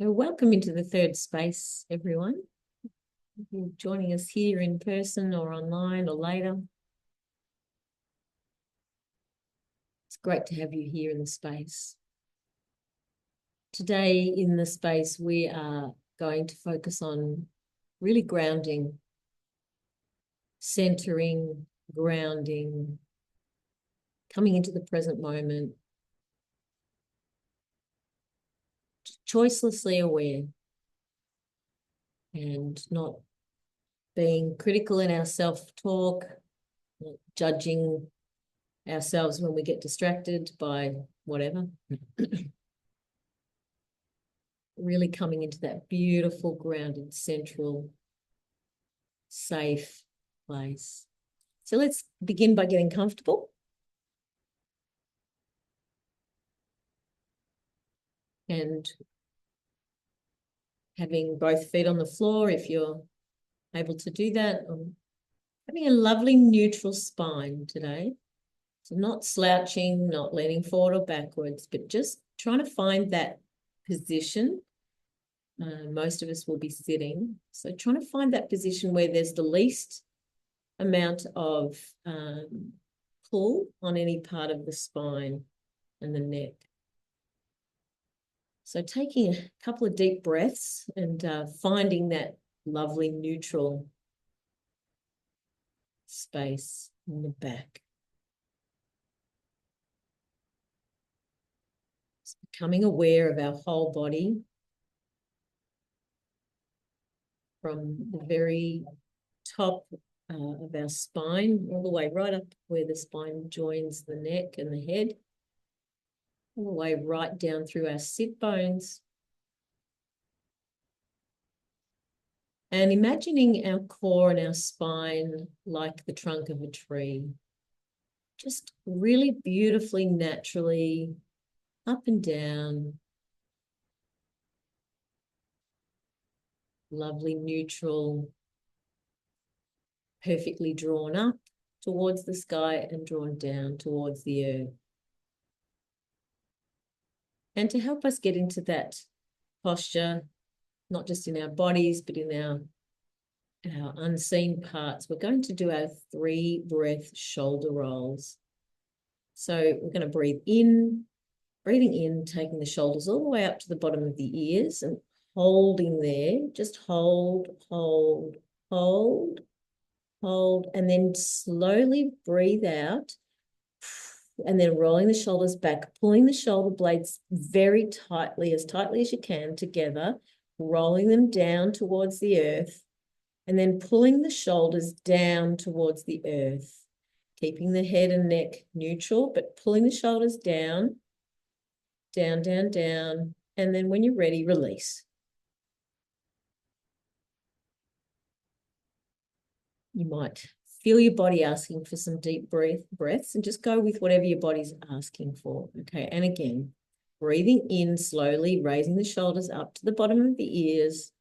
So welcome into the third space, everyone. If you're joining us here in person or online or later, it's great to have you here in the space. Today in the space, we are going to focus on really grounding, centering, grounding, coming into the present moment, choicelessly aware, and not being critical in our self-talk, judging ourselves when we get distracted by whatever. Really coming into that beautiful, grounded, central, safe place. So let's begin by getting comfortable. And having both feet on the floor, if you're able to do that. Having a lovely neutral spine today. So not slouching, not leaning forward or backwards, but just trying to find that position. Most of us will be sitting. So trying to find that position where there's the least amount of pull on any part of the spine and the neck. So taking a couple of deep breaths and finding that lovely neutral space in the back. Just becoming aware of our whole body from the very top of our spine, all the way right up where the spine joins the neck and the head, all the way right down through our sit bones. And imagining our core and our spine like the trunk of a tree, just really beautifully, naturally, up and down, lovely, neutral, perfectly drawn up towards the sky and drawn down towards the earth. And to help us get into that posture, not just in our bodies, but in our unseen parts, we're going to do our 3 breath shoulder rolls. So we're going to breathing in, taking the shoulders all the way up to the bottom of the ears and holding there. Just hold, hold, hold, hold, and then slowly breathe out. And then rolling the shoulders back, pulling the shoulder blades very tightly, as tightly as you can together, rolling them down towards the earth, and then pulling the shoulders down towards the earth, keeping the head and neck neutral, but pulling the shoulders down, down, down, down. And then when you're ready, release. You might feel your body asking for some deep breaths and just go with whatever your body's asking for. Okay, and again, breathing in slowly, raising the shoulders up to the bottom of the ears,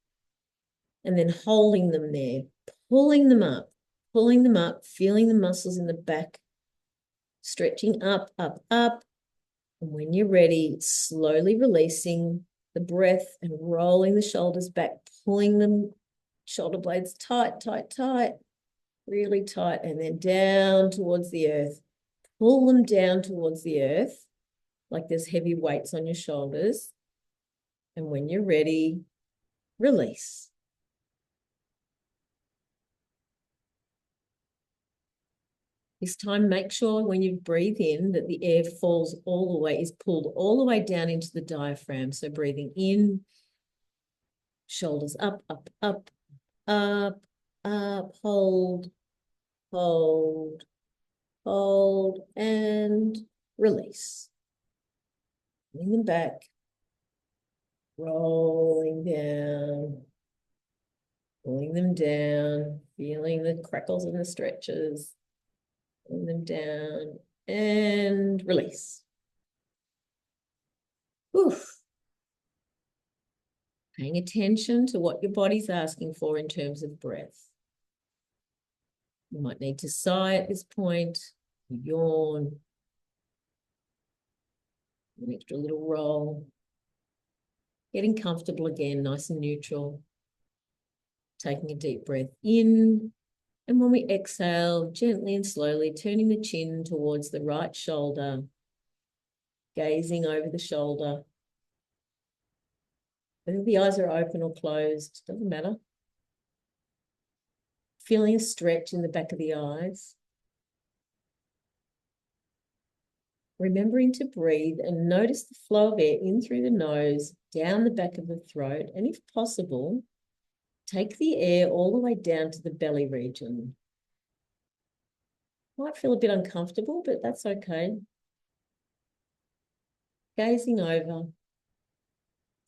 and then holding them there, pulling them up, feeling the muscles in the back, stretching up, up, up. And when you're ready, slowly releasing the breath and rolling the shoulders back, pulling them, shoulder blades tight, tight, tight, really tight, and then down towards the earth. Pull them down towards the earth, like there's heavy weights on your shoulders. And when you're ready, release. This time, make sure when you breathe in that the air falls all the way, is pulled all the way down into the diaphragm. So breathing in, shoulders up, up, up, up, up, hold, hold, hold, and release. Bring them back, rolling down, pulling them down, feeling the crackles and the stretches. Pulling them down and release. Oof. Paying attention to what your body's asking for in terms of breath. You might need to sigh at this point, yawn, an extra little roll. Getting comfortable again, nice and neutral. Taking a deep breath in. And when we exhale, gently and slowly turning the chin towards the right shoulder, gazing over the shoulder. Whether the eyes are open or closed, doesn't matter. Feeling a stretch in the back of the eyes. Remembering to breathe and notice the flow of air in through the nose, down the back of the throat, and if possible, take the air all the way down to the belly region. Might feel a bit uncomfortable, but that's okay. Gazing over,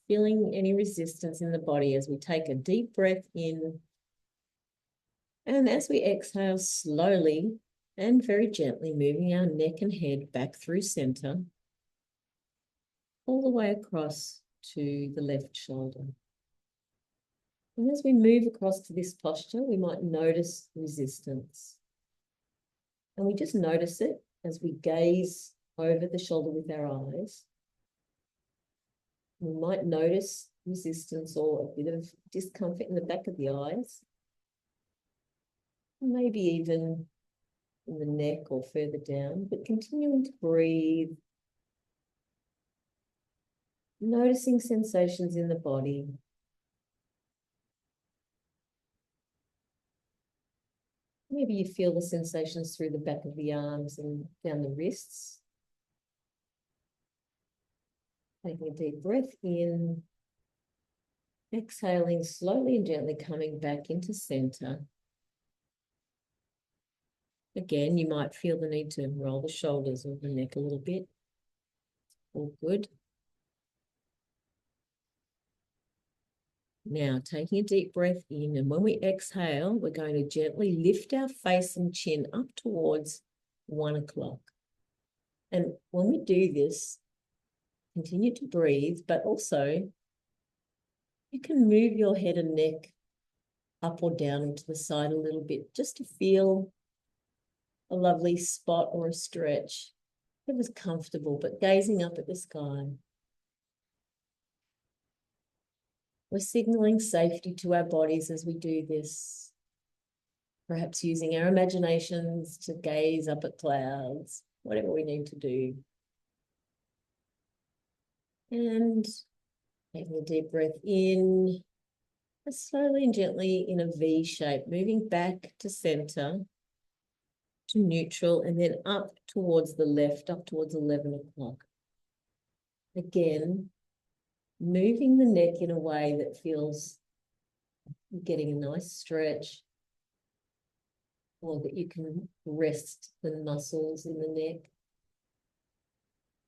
feeling any resistance in the body as we take a deep breath in. And as we exhale slowly and very gently, moving our neck and head back through center, all the way across to the left shoulder. And as we move across to this posture, we might notice resistance. And we just notice it as we gaze over the shoulder with our eyes. We might notice resistance or a bit of discomfort in the back of the eyes. Maybe even in the neck or further down, but continuing to breathe. Noticing sensations in the body. Maybe you feel the sensations through the back of the arms and down the wrists. Taking a deep breath in. Exhaling slowly and gently, coming back into center. Again, you might feel the need to roll the shoulders or the neck a little bit. All good. Now, taking a deep breath in, and when we exhale, we're going to gently lift our face and chin up towards 1 o'clock. And when we do this, continue to breathe, but also you can move your head and neck up or down and to the side a little bit, just to feel a lovely spot or a stretch. It was comfortable, but gazing up at the sky. We're signaling safety to our bodies as we do this. Perhaps using our imaginations to gaze up at clouds, whatever we need to do. And taking a deep breath in, slowly and gently in a V shape, moving back to center, to neutral, and then up towards the left, up towards 11 o'clock. Again, moving the neck in a way that feels getting a nice stretch, or that you can rest the muscles in the neck.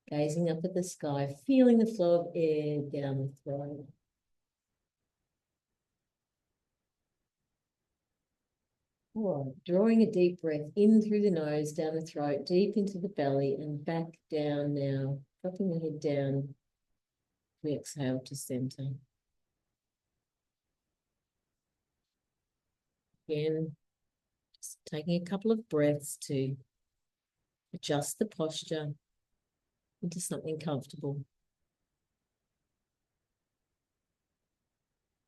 Gazing up at the sky, feeling the flow of air down the throat. All right, drawing a deep breath in through the nose, down the throat, deep into the belly, and back down now, dropping the head down. We exhale to center. Again, just taking a couple of breaths to adjust the posture into something comfortable.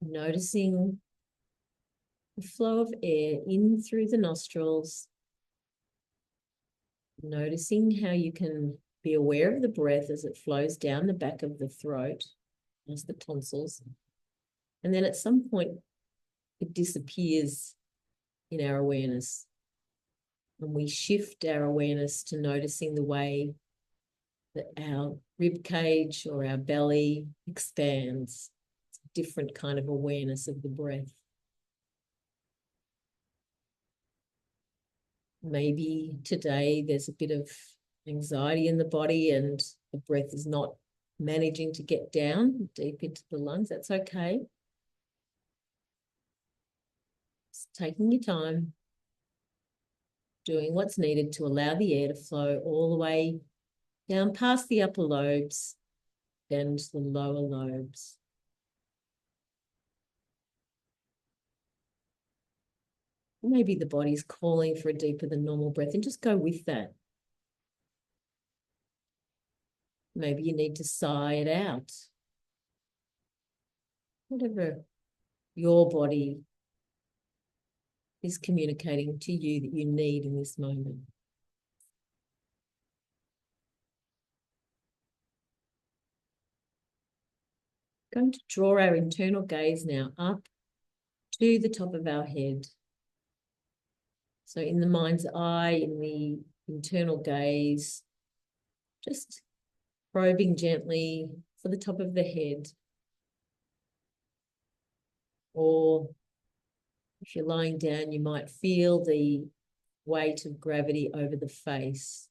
Noticing the flow of air in through the nostrils. Noticing how you can be aware of the breath as it flows down the back of the throat, as the tonsils. And then at some point, it disappears in our awareness. And we shift our awareness to noticing the way that our rib cage or our belly expands. It's a different kind of awareness of the breath. Maybe today there's a bit of anxiety in the body and the breath is not managing to get down deep into the lungs. That's okay. Just taking your time, doing what's needed to allow the air to flow all the way down past the upper lobes, then to the lower lobes. Maybe the body's calling for a deeper than normal breath, and just go with that. Maybe you need to sigh it out. whatever your body is communicating to you that you need in this moment. Going to draw our internal gaze now up to the top of our head. So in the mind's eye, in the internal gaze, just probing gently for the top of the head. Or if you're lying down, you might feel the weight of gravity over the face.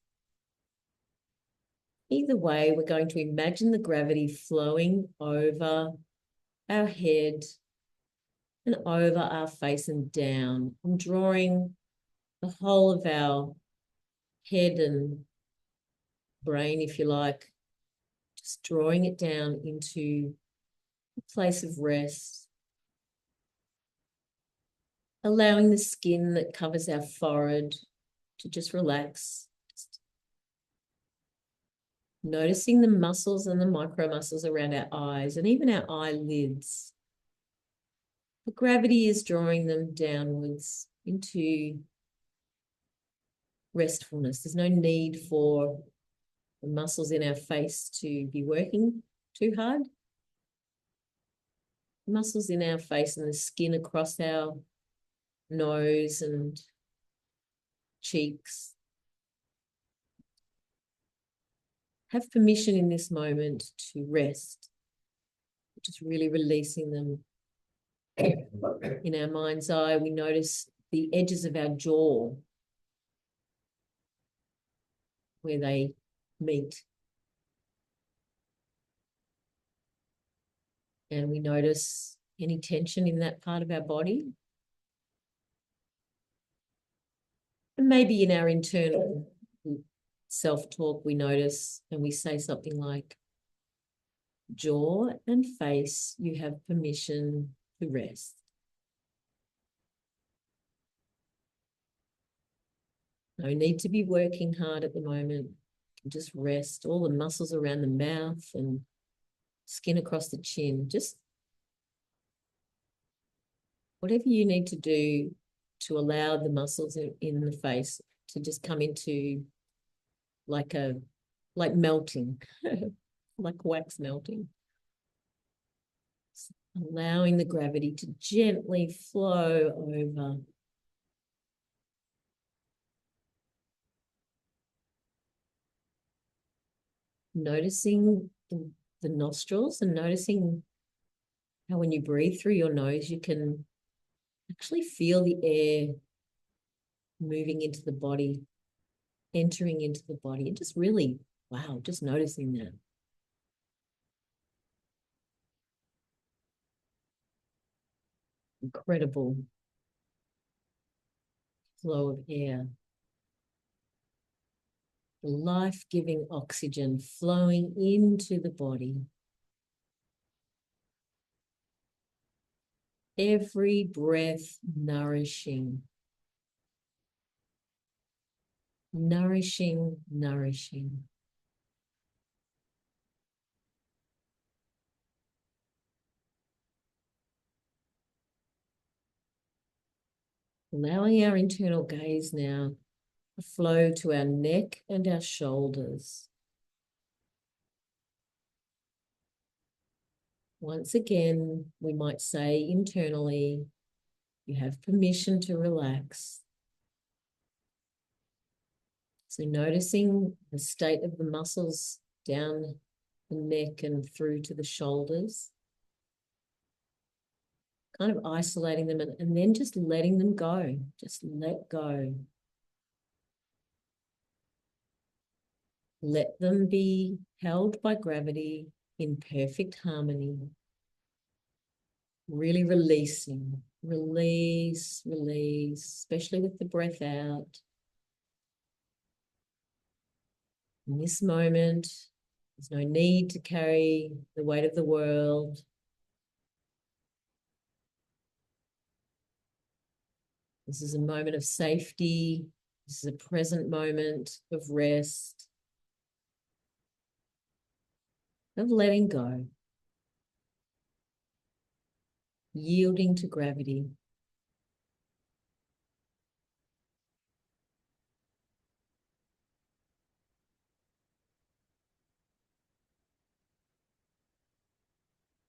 Either way, we're going to imagine the gravity flowing over our head and over our face and down. I'm drawing the whole of our head and brain, if you like, just drawing it down into a place of rest, allowing the skin that covers our forehead to just relax. Just noticing the muscles and the micro muscles around our eyes and even our eyelids. The gravity is drawing them downwards into restfulness. There's no need for the muscles in our face to be working too hard. The muscles in our face and the skin across our nose and cheeks have permission in this moment to rest, just really releasing them. In our mind's eye, we notice the edges of our jaw where they meet. And we notice any tension in that part of our body. And maybe in our internal self-talk, we notice and we say something like, jaw and face, you have permission to rest. No need to be working hard at the moment. Just rest. All the muscles around the mouth and skin across the chin. Just whatever you need to do to allow the muscles in the face to just come into like melting, like wax melting. Allowing the gravity to gently flow over. Noticing the nostrils and noticing how when you breathe through your nose, you can actually feel the air moving into the body, entering into the body, and just really, wow, just noticing that. Incredible flow of air. Life-giving oxygen flowing into the body. Every breath nourishing. Nourishing, nourishing. Allowing our internal gaze now to flow to our neck and our shoulders. Once again, we might say internally, you have permission to relax. So noticing the state of the muscles down the neck and through to the shoulders. Kind of isolating them and then just letting them go. Just let go. Let them be held by gravity in perfect harmony. Really releasing. Release, release, especially with the breath out. In this moment, there's no need to carry the weight of the world. This is a moment of safety. This is a present moment of rest, of letting go. yielding to gravity.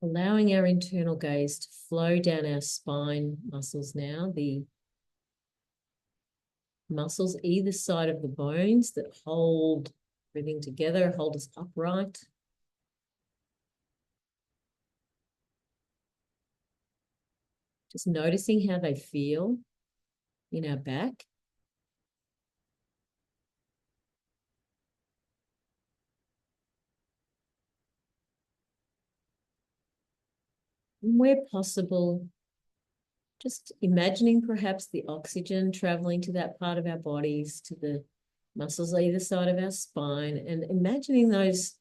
Allowing our internal gaze to flow down our spine muscles now, the muscles either side of the bones that hold everything together, hold us upright. Just noticing how they feel in our back. And where possible, just imagining perhaps the oxygen traveling to that part of our bodies, to the muscles either side of our spine, and imagining those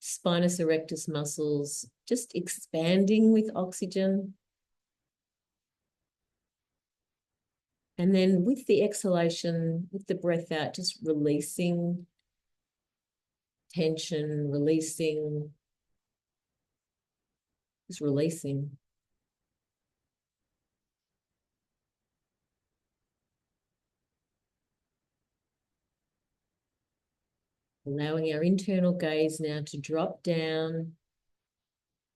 spinous erectus muscles just expanding with oxygen. And then with the exhalation, with the breath out, just releasing tension, just releasing. Allowing our internal gaze now to drop down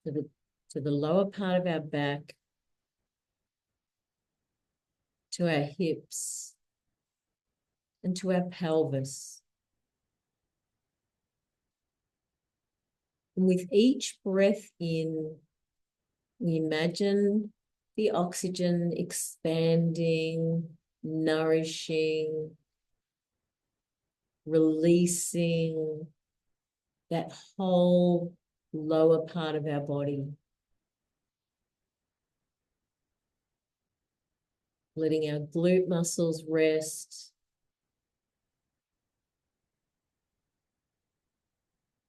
to the lower part of our back, to our hips, and to our pelvis. And with each breath in, we imagine the oxygen expanding, nourishing, releasing that whole lower part of our body. Letting our glute muscles rest.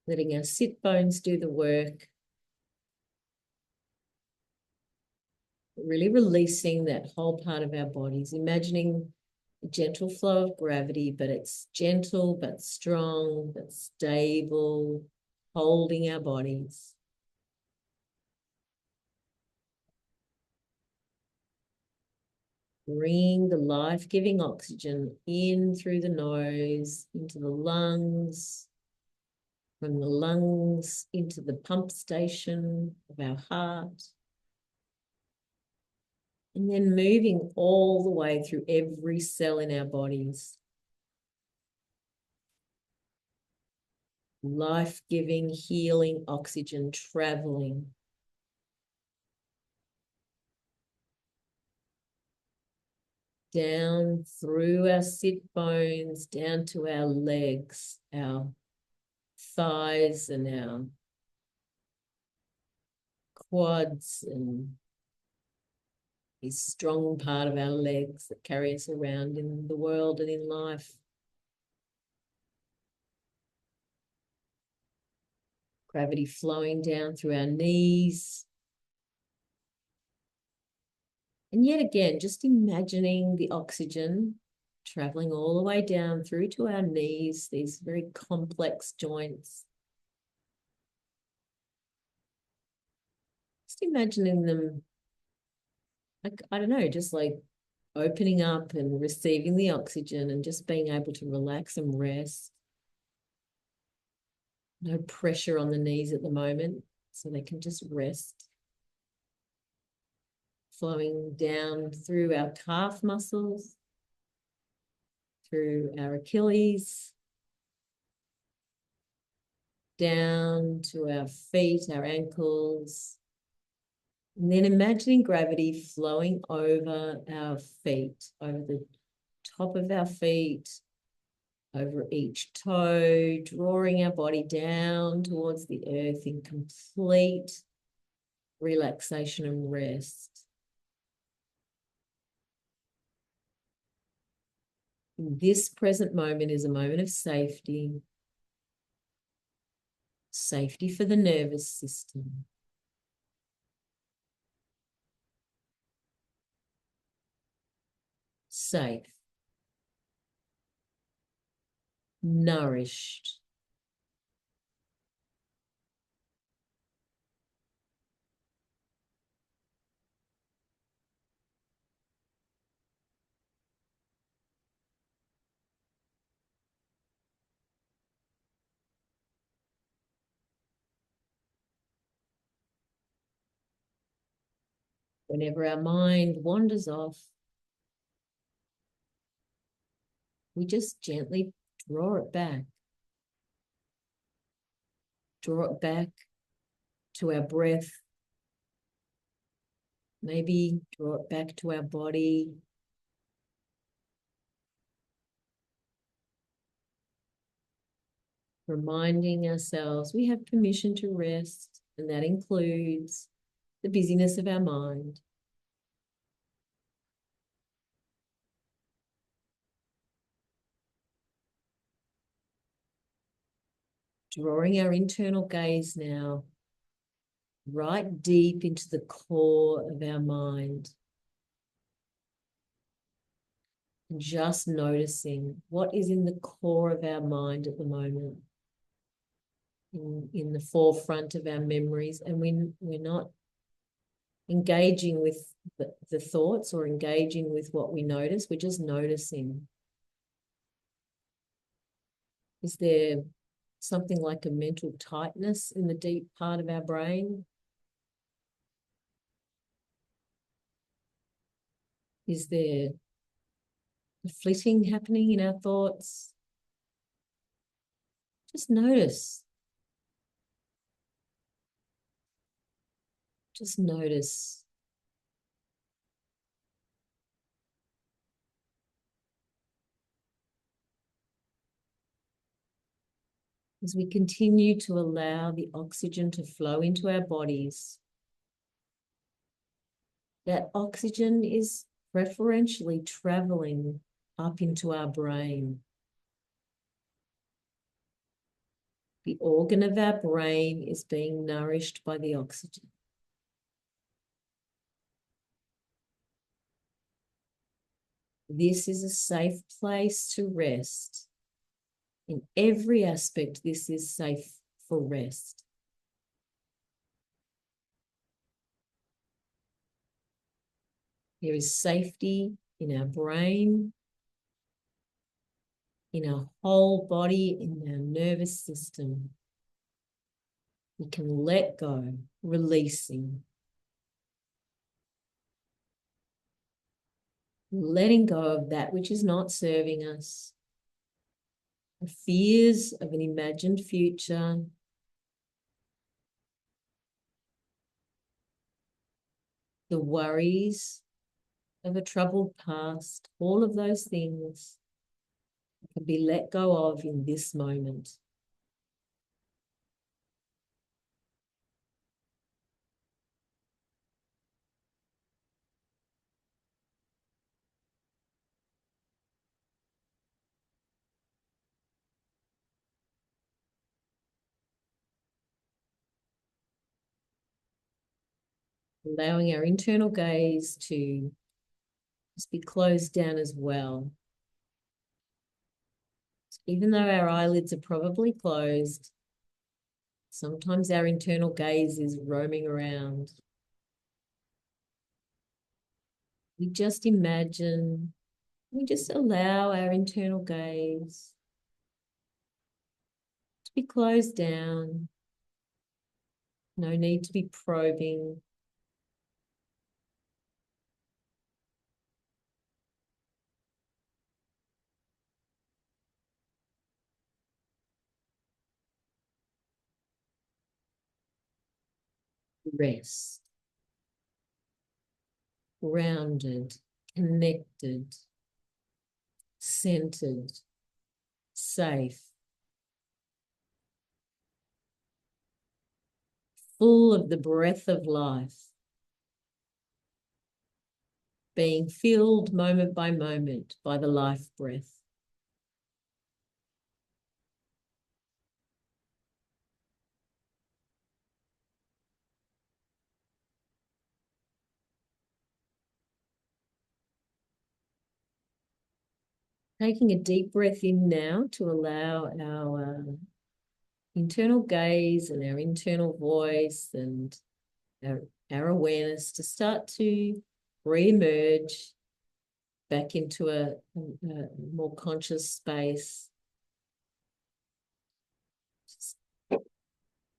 Letting our sit bones do the work. Really releasing that whole part of our bodies, imagining a gentle flow of gravity, but it's gentle, but strong, but stable, holding our bodies. Bringing the life-giving oxygen in through the nose, into the lungs, from the lungs into the pump station of our heart. And then moving all the way through every cell in our bodies. Life-giving, healing oxygen traveling. Down through our sit bones, down to our legs, our thighs and our quads, and this strong part of our legs that carry us around in the world and in life. Gravity flowing down through our knees. And yet again, just imagining the oxygen traveling all the way down through to our knees, these very complex joints. Just imagining them, like, I don't know, just like opening up and receiving the oxygen and just being able to relax and rest. No pressure on the knees at the moment, so they can just rest. Flowing down through our calf muscles, through our Achilles, down to our feet, our ankles, and then imagining gravity flowing over our feet, over the top of our feet, over each toe, drawing our body down towards the earth in complete relaxation and rest. This present moment is a moment of safety. Safety for the nervous system. Safe. Nourished. Whenever our mind wanders off, we just gently draw it back. Draw it back to our breath. Maybe draw it back to our body. Reminding ourselves we have permission to rest, and that includes the busyness of our mind. Drawing our internal gaze now right deep into the core of our mind. And just noticing what is in the core of our mind at the moment, in the forefront of our memories. And we're not engaging with the thoughts or engaging with what we notice. We're just noticing. Is there something like a mental tightness in the deep part of our brain? Is there a flitting happening in our thoughts? Just notice. Just notice. As we continue to allow the oxygen to flow into our bodies, that oxygen is preferentially traveling up into our brain. The organ of our brain is being nourished by the oxygen. This is a safe place to rest. In every aspect, this is safe for rest. There is safety in our brain, in our whole body, in our nervous system. We can let go, releasing. Letting go of that which is not serving us. The fears of an imagined future. The worries of a troubled past. All of those things can be let go of in this moment. Allowing our internal gaze to just be closed down as well. Even though our eyelids are probably closed, sometimes our internal gaze is roaming around. We just imagine, we just allow our internal gaze to be closed down. No need to be probing. Rest. Grounded, connected, centered, safe, full of the breath of life, being filled moment by moment by the life breath. Taking a deep breath in now to allow our internal gaze and our internal voice and our awareness to start to re-emerge back into a more conscious space. Just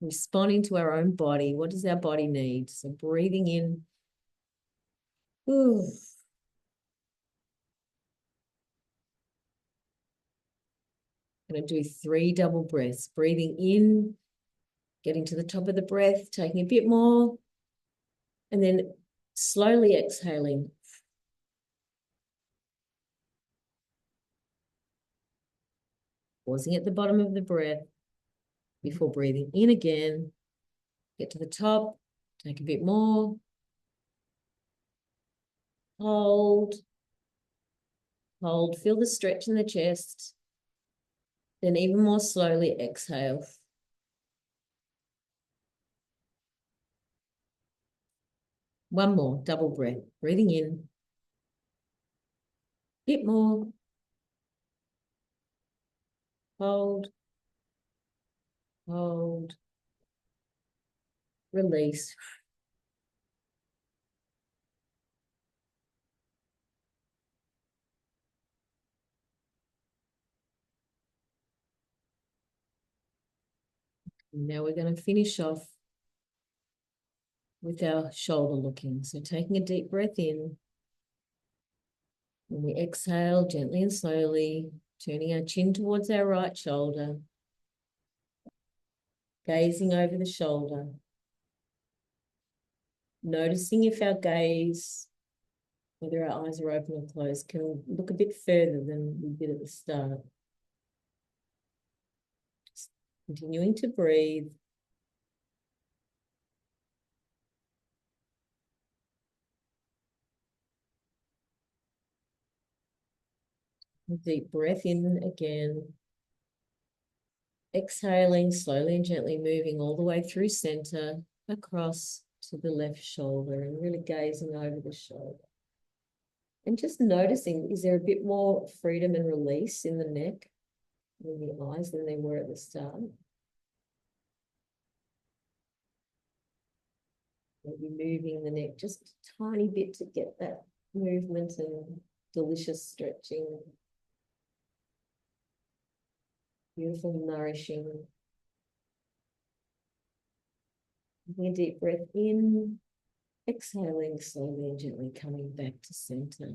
responding to our own body. What does our body need? So breathing in Ooh. I'm going to do 3 double breaths, breathing in, getting to the top of the breath, taking a bit more, and then slowly exhaling. Pausing at the bottom of the breath before breathing in again. Get to the top, take a bit more. Hold. Hold. Feel the stretch in the chest. Then even more slowly exhale. One more, double breath. Breathing in. Bit more. Hold. Hold. Release. Now we're going to finish off with our shoulder looking. So taking a deep breath in. When we exhale gently and slowly, turning our chin towards our right shoulder, gazing over the shoulder, noticing if our gaze, whether our eyes are open or closed, can look a bit further than we did at the start. Just continuing to breathe. A deep breath in again. Exhaling, slowly and gently moving all the way through center, across to the left shoulder, and really gazing over the shoulder. And just noticing, is there a bit more freedom and release in the neck and the eyes than they were at the start? Maybe moving the neck just a tiny bit to get that movement and delicious stretching. Beautiful, nourishing. Taking a deep breath in, exhaling slowly and gently, coming back to center.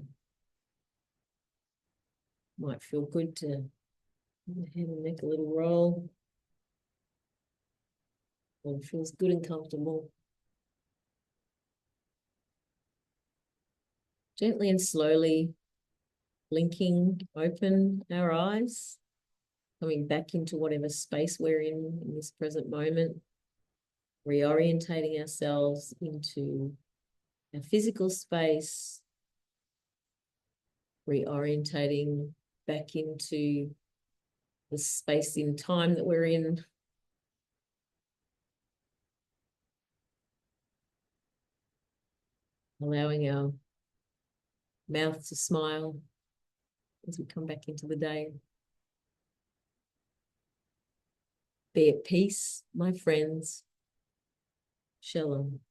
Might feel good to give the head and neck a little roll. It feels good and comfortable. Gently and slowly blinking open our eyes, coming back into whatever space we're in this present moment, reorientating ourselves into our physical space, reorientating back into the space in time that we're in. Allowing our mouth to smile as we come back into the day. Be at peace, my friends. Shalom.